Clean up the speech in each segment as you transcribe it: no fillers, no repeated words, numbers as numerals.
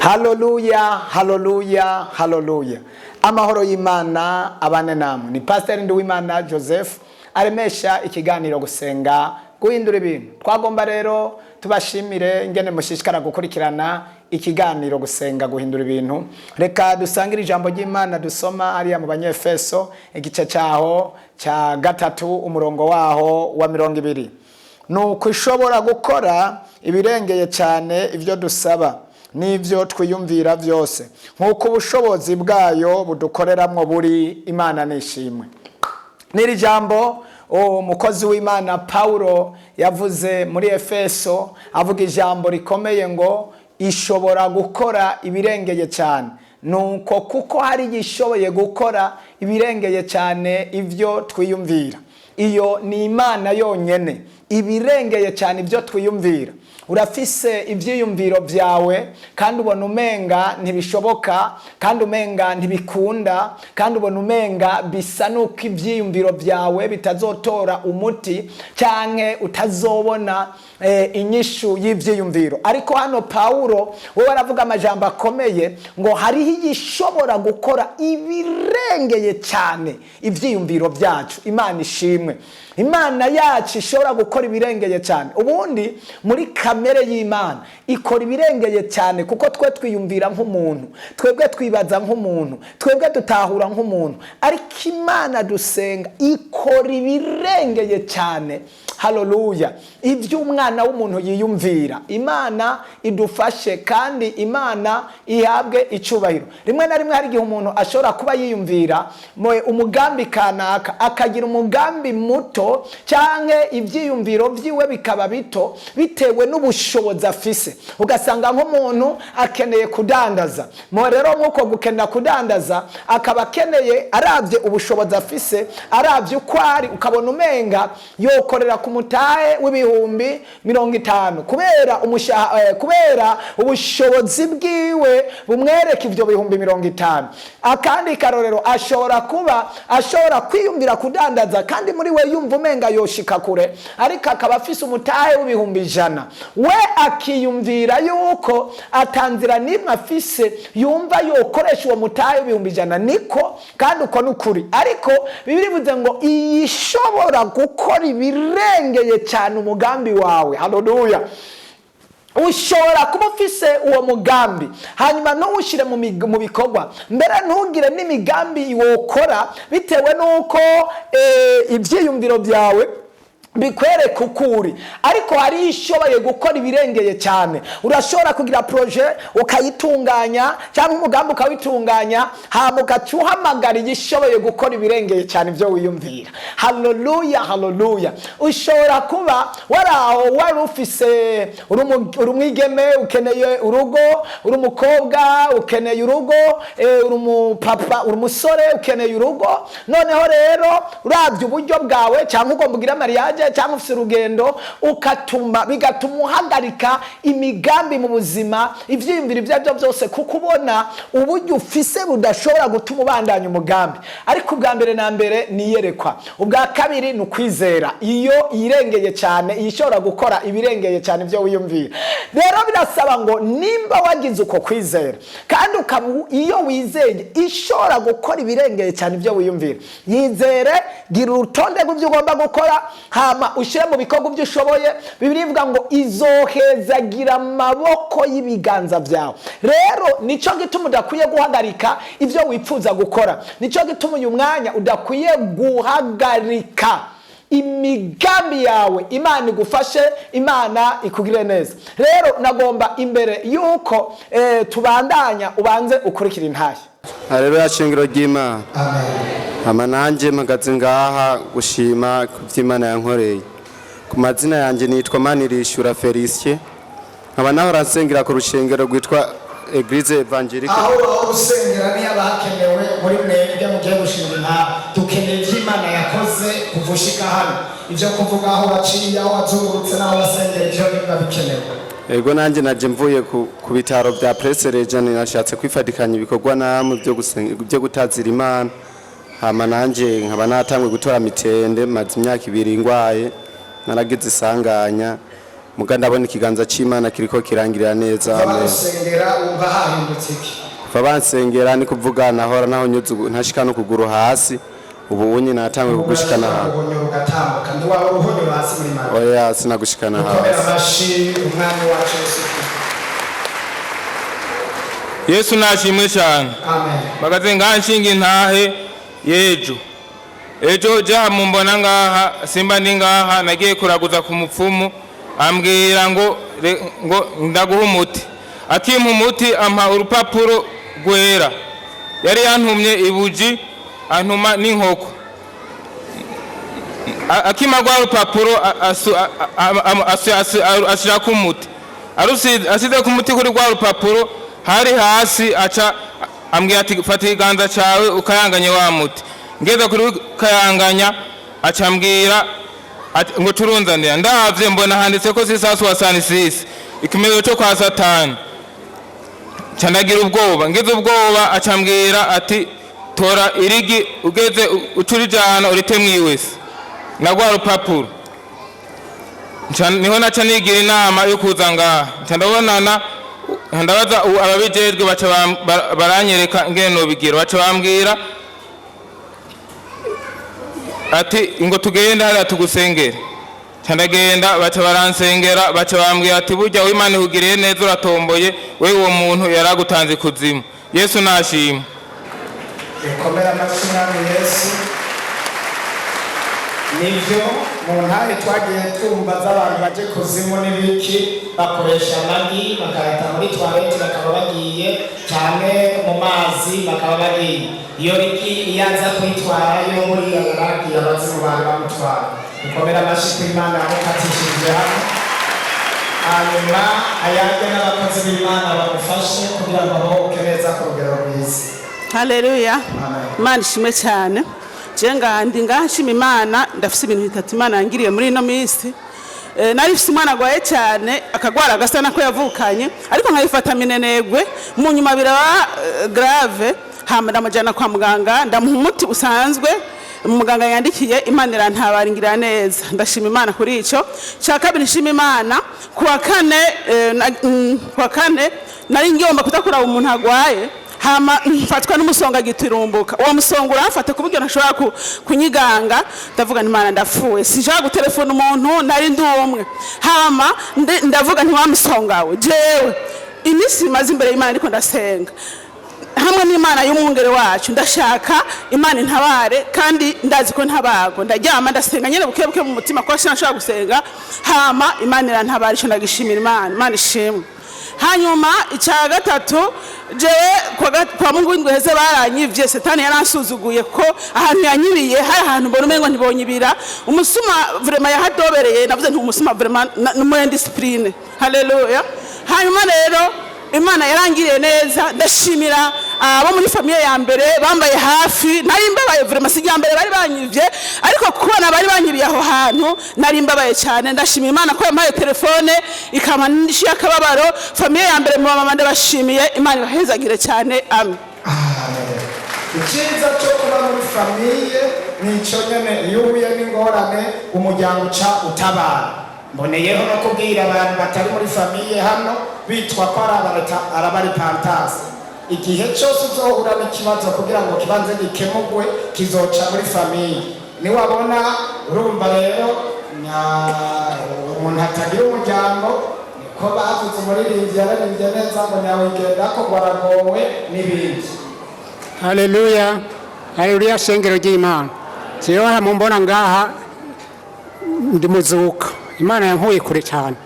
Haleluya, haleluya, haleluya. Amahoro y'Imana abane namwe. Ni Pastor Nduwimana Joseph aremesha ikiganiro gusenga guhindura ibintu. Twagomba rero tubashimire ingene mushishikara gukurikirana ikiganiro gusenga guhindura ibintu. Reka dusangire ijambo ry'Imana dusoma ariya mu Banyefeso igice cyaho cya 3 umurongo waho wa 20. Nuko ishobora gukora ibirengeye cyane ibyo dusaba n'ibyo twiyumvira byose nk'uko ubushobozi bwayo budukoreramwo buri. Imana nishimwe. Niri jambo umukozi w'Imana Paulo yavuze muri Efeso, avuga ijambo rikomeye ngo ishobora gukora ibirengeye cyane. Nuko kuko hari gishoboye gukora ibirengeye cyane ibyo twiyumvira. Iyo ni Imana yonyene ibirengeye cyane ibyo twiyumvira. Urafise ibyiyumviro byawe kandi ubona umenga ntibishoboka, kandi umenga ntibikunda, kandi ubona umenga bisa nuko ibyiyumviro byawe bitazotora umuti canke utazobona inyishu y'ivyiyumviro. Ariko hano Paulo we aravuga amajambo akomeye ngo hariho igishobora gukora ibirengeye cyane ivyiyumviro byacu. Imana ishimwe. Imana yacu ishobora gukora ibirengeye cyane. Ubundi muri kamere y'Imana ikora ibirengeye cyane kuko twe twiyumvira nk'umuntu, twebwe twibaza nk'umuntu, twebwe dutahura nk'umuntu. Ariko Imana dusenga ikora ibirengeye cyane. Haleluya. Ibyo umwana w'umuntu yiyumvira. Imana idufashe kandi Imana ihabwe icubahiro. Rimwe na rimwe hari igihe umuntu ashobora kuba yiyumvira umugambi kanaka akagira umugambi muto canke ivyiyumviro vyiwe bikaba bito bitewe n'ubushobozi afise. Ugasanga nk'umuntu akeneye kudandaza. Rero nk'uko gukenera kudandaza akaba akeneye aravye ubushobozi afise, aravye uko ari, ukabona umenga yokorera ku mutahe w'ibihumbi 50 kubera ubushobozi bwiwe bumwereka ivyo bihumbi 50. Akandi karorero ashobora kwiyumvira kudandaza kandi muri we yumva umenga yoshika kure, ariko akaba afise umutahe w'ibihumbi 100. We akiyumvira yuko atanzira nimwe afise yumva yokoresha uwo mutahe w'ibihumbi 100. Niko kandi uko n'ukuri. Ariko Bibiri bivuze ngo ishobora gukora ibirengeye cyane umugambi wawe. Haleluya. Ushobora kuba ufise uwo mugambi hanyuma ntuwushire mu bikorwa, mbere ntugire n'imigambi wokora bitewe nuko ivyiyumviro byawe bikwereka ukuri. Ariko hari ishoboye gukora ibirengeye cyane. Urashobora kugira projet ukayitunganya cyangwa umugambi ukawitunganya hama ugacuhamagara igishoboye gukora ibirengeye cyane ibyo wiyumvira. Haleluya, haleluya. Ushobora kuba wari ufise urumwigeme ukeneye urugo, uri umukobwa ukeneye urugo, uri umupapa, uri umusore ukeneye urugo. Noneho rero uravye uburyo bwawe cyangwa ugomba kugira mariage cyangwa ufite urugendo bigatuma uhagarika imigambi mu buzima, ivyiyumviro ibyo byose kuko ubona uburyo ufise budashobora gutuma ubandanya umugambi. Ariko ubwa mbere na mbere ni iyerekwa. Ubwa kabiri ni ukwizera. Iyo irengeye cyane ishobora gukora ibirengeye cyane ibyo wiyumvira. Rero birasaba ngo nimba wagize uko kwizera kandi iyo wizeye ishobora gukora ibirengeye cyane ibyo wiyumvira, yizere, gira urutonde rw'ibyo ugomba gukora hama ushire mu bikorwa byo ushoboye. Bibiri bivuga ngo izohezagira amaboko y'ibiganza byawe. Rero nico gituma udakwiye guhagarika ibyo wipfuza gukora. Nico gituma uyu mwanya udakwiye guhagarika imigambi yawe. Imana igufashe, Imana ikugire neza. Rero nagomba imbere yuko tubandanya ubanze ukurikira intahe. Haleluya, shingiro ry'Imana. Amen. Nanjye mpagaze ngaha gushima kuvy'Imana yankoreye. Ku mazina yanjye nitwa Manirishura Felicien. Nkaba naho rasengera ku rushengero rwitwa Eglise Evangelique. Aho usengera ni abakenewe muri mwebwe mugiye gushinga intahe. Dukeneye ivy'Imana yakoze kuvushika hano. Ivyo kuvuga aho waciye, aho wazungurutse naho wasengera ivyo biba bikenewe. Ego nanjye naje mvuye ku bitaro bya Presse Region, nashatse kwifatikanya ibikorwa namwe byo gutazira Imana. Hama nanjye nkaba natangwe gutora mitende maze imyaka 2 ingwaye, naragize isanganya muga ndabona ikiganza c'Imana kiriko kirangirira neza. Amen. Basengera umva hahindutse iki? Bansengera ni kuvuga nahora naho nyuze ntashika no kuguru hasi, ubu unye natangwe kugushikana hasi. Oya sinagushikana hasi. Yesu nashimwe cyane. Amen. Bagaze nganshinga intahe yejo. Ejo ja mumbona ngaha simba ndi ngaha nagiye kuraguza ku mupfumu ambwira ngo ndaguha umuti. Akimpa umuti ampa urupapuro gwera. Yari yantumye ibuji antuma n'inkoko. Akima gwa urupapuro ashira ku muti. Asize ku muti kuri gwa urupapuro hari hasi aca ambwira ati fata iganza cawe ukayanganye wa muti. Ngeza kuri kayanganya aca ambwira ngo turunzanira ndavye mbona handitse ko sisasu wasanisisi ikimero cyo kwa Satani. Cyandagira ubwoba ngeze ubwoba aca ambwira ati tora irigi ugeze ucurijana urite mwiwese nagwa rupapuro. Niho naca nigira inama yo kuza ngaha ndabonana ndabaza ababijejwe baca baranyereka ngene no bigira baca bambwira ati ngo tugende hariya tugusengere. Ndagenda baca baransengera baca bambwira ati burya w'Imana ihugiriye neza uratomboye we uwo muntu yaragutanze kuzimu. Yesu nashima. Komera amashimwe Yesu. Nivyo mu ntare twagiye twumva z'abantu baje kuzimu n'ibiki bakoresha amagi bakahita muri toilette bakaba bagiye cyane mu mazi bakaba bagiye iyo riki iyaza kwitwara yo muri yaraki abazimu bari bamutwara. Komera amashimwe Imana yamukatishije hano hanyuma ayage n'abakozi b'Imana bamufashe kugira ngo bahoke neza ku rugero rwiza. Haleluya. Imana ishimwe cyane. Jenga ndi ngashima Imana ndafise ibintu bitatu Imana yangiriye muri ino minsi. Narifise umwana agwaye cyane akagwara gasa nako yavukanye ariko nkayifata minenegwe mu nyuma biraba grave hamara amajana kwa muganga ndamuha umuti usanzwe muganga yandikiye Imana irantabaringira neza. Ndashima Imana kuri ico. Cya kabiri nshima Imana kuwa kane nari ngomba kutakura umuntu agwaye hama mfatwa n'umusonga giturumbuka. Uwo musonga urafata kuburyo ntashobora kunyiganga ndavuga Imana ndafuwe sija gutelefona umuntu nari ndumwe hama ndavuga ntiwamusongawe jewe imisi maze imbere y'Imana ariko ndasenga hamwe n'Imana y'umwungere wacu ndashaka Imana intabare kandi ndazi ko ntabago ndaryama ndasenga nyene bukebuke mu mutima ko sinashobora gusenga hama Imana irantabara ico ndagishimira Imana ishimwe. Hanyuma icya gatatu jewe kwa Mungu w'indwi heze baranyivye Satani yaransuzuguye ko ahantu yanyibiye hari ahantu mbona umengo ntibonyibira umusuma vraiment yahadobereye navuze nti umusuma vraiment n'umwe discipline. Haleluya. Hanyuma rero Imana yarangiriye neza ndashimira abo muri famille ya mbere bambaye hafi nari mbabaye vraiment sijya mbere bari banyivye ariko kubona bari banyibiye aho hantu nari mbabaye cyane. Ndashimira Imana ko yampaye telefone ikama ndishiye akababaro famille ya mbere mu mama ndabashimiye Imana ibahezagire cyane. Amen. Ikiza cyo kuba muri famille nico nyene iyo ubuye n'ingorane umuryango uca utabara. Mboneyeho no kubwira abantu batari muri famille hano bitwa ko arabari pantasi igihe cyose uzohura n'ikibazo kugira ngo kibanze gikemugwe kizoca muri famille. Niwabona urumva rero umuntu atagira umuryango ko bavuze umuririmbyi yararimbye neza ngo nyawigenda ko gwaragowe n'ibindi. Haleluya. Haleluya shengero ry'Imana. Siyo mumbona ngaha ndi muzuka Imana yankuye kure cyane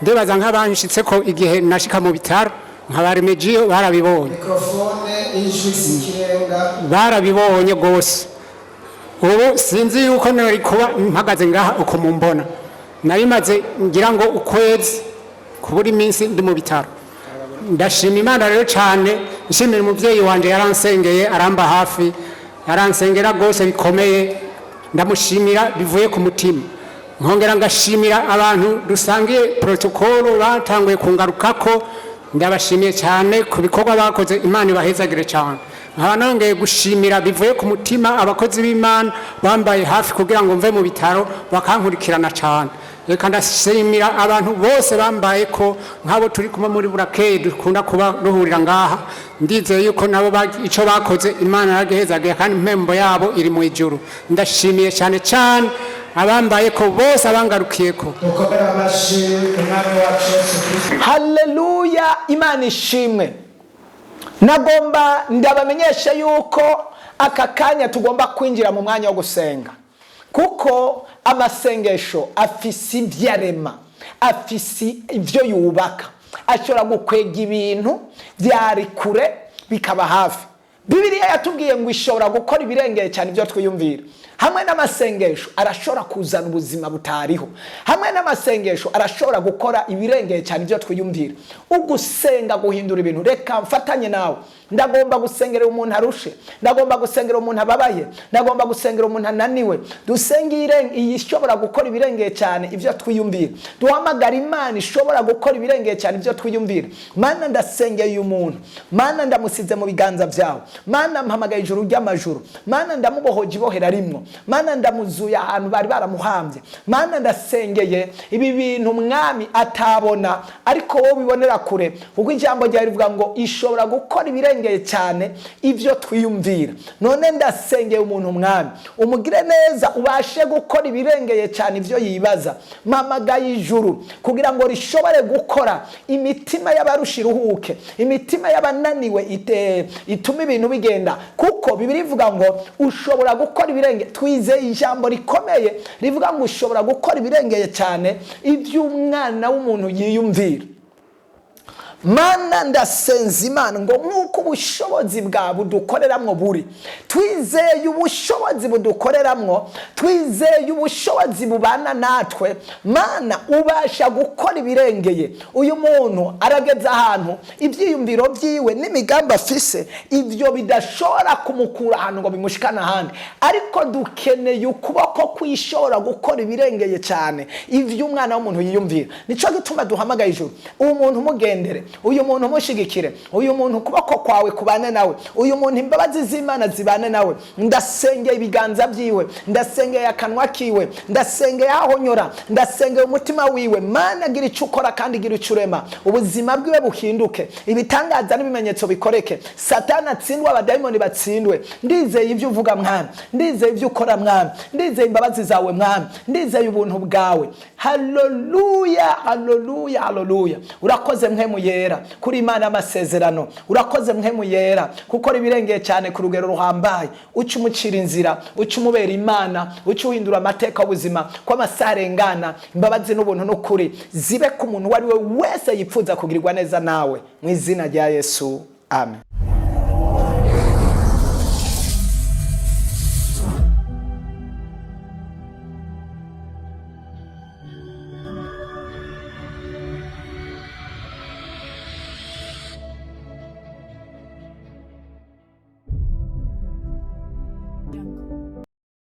ndibaza nk'abanshitse ko igihe nashika mu bitaro nk'abaremejiyo barabibonye mikrofone ijwi sikirenga barabibonye gose. Ubu sinzi yuko nari kuba mpagaze ngaha uko mumbona nari maze ngira ngo ukwezi kubura iminsi ndi mu bitaro. Ndashima Imana rero cyane nshimira umuvyeyi wanje yaransengeye aramba hafi yaransengera gose bikomeye ndamushimira bivuye ku mutima. Nkongera ngashimira abantu dusangiye protocol batanguye kungarukako ndabashimiye cyane ku bikorwa bakoze Imana ibahezagire cyane. Nongeye gushimira bivuye ku mutima abakozi b'Imana bambaye hafi kugira ngo mve mu bitaro bakankurikirana cyane. reka ndashimira abantu bose bambaye ko nk'abo turi kumwe muri burakeye dukunda kuba ruhurira ngaha ndizeye yuko nabo icyo bakoze Imana yaragihezagiye kandi impembo yabo iri mu ijuru. Ndashimiye cyane cyane abambaye ko bose abangarukiye ko. Haleluya, Imana ishimwe. Nagomba ndabamenyesha yuko aka kanya tugomba kwinjira mu mwanya wo gusenga, kuko amasengesho afise ivyarema, afise ivyo yubaka, ashobora gukwega ibintu byari kure bikaba hafi. Bibiliya yatubwiye ngo ishobora gukora ibirengeye cyane ibyo twiyumvira. Hamwe n'amasengesho arashobora kuzana ubuzima butariho. Hamwe n'amasengesho arashobora gukora ibirengeye cyane ibyo twiyumvira. Ugusenga guhindura ibintu. Reka mfatanye nawe. Ndagomba gusengera umuntu arushe, ndagomba gusengera umuntu ababaye, ndagomba gusengera umuntu ananiwe. Dusengire ishobora gukora ibirengeye cyane ibyo twiyumvira. Duhamagara Imana ishobora gukora ibirengeye cyane ibyo twiyumvira. Mana ndasengeye uyu muntu, Mana ndamusize mu biganza byawe, Mana mpamagaye ijuru ry'amajuru, Mana ndamubohoje ibohera rimwe, Mana ndamuzuye ahantu bari baramuhambye, Mana ndasengeye ibi bintu Mwami atabona ariko wowe bibonera kure, kuko ijambo ryawe rivuga ngo ishobora gukora ibirengeye cyane ivyo twiyumvira. None ndasengeye umuntu Mwami umugire neza ubashe gukora ibirengeye cyane ivyo yibaza. Mpamagaye ijuru kugira ngo rishobore gukora imitima y'abarushiruhuke, imitima y'abananiwe itume ibintu bigenda, kuko Bibiliya ivuga ngo ushobora gukora ibirenge. Twizeye ijambo rikomeye rivuga ngo ushobora gukora ibirengeye cyane ivyo umwana w'umuntu yiyumvira. Mana ndasenza Imana ngo nk'uko ubushobozi bwa budukoreramwo buri, twizeye ubushobozi budukoreramwo, twizeye ubushobozi bubana natwe. Mana ubasha gukora ibirengeye. Uyu muntu arageze ahantu ibyiyumviro byiwe n'imigambi afise ivyo bidashobora kumukura ahantu ngo bimushikana ahandi, ariko dukeneye ukuboko kwishobora gukora ibirengeye cyane ivyo umwana w'umuntu yiyumvira. Nico gituma duhamagaye ijuru. Uwo muntu mugendere, uyu muntu mushigikire, uyu muntu ukuboko kwawe kubane nawe, uyu muntu imbabazi z'Imana zibane nawe. Ndasengeye ibiganza byiwe, ndasengeye akanwa kiwe, ndasengeye aho nyora, ndasengeye umutima wiwe. Mana gira icyo ukora kandi gira icyo urema, ubuzima bwiwe buhinduke, ibitangaza n'ibimenyetso bikoreke, Satani atsindwe, abadayimoni batsindwe. Ndizeye ibyo uvuga Mwami, ndizeye ibyo ukora Mwami, ndizeye imbabazi zawe Mwami, ndizeye ubuntu bwawe. Haleluya, haleluya, haleluya. Urakoze Mpwemu Yera kuri Imana y'amasezerano, urakoze Mpwemu Yera kuko ibirengeye cyane ku rugero ruhambaye. Uca umucira inzira, uca umubera Imana, uca uhindura amateka y'ubuzima, ko amasaha arengana. Imbabazi n'ubuntu n'ukuri zibe ku muntu wari we wese yipfuza kugirirwa neza nawe, mu izina rya Yesu, amen.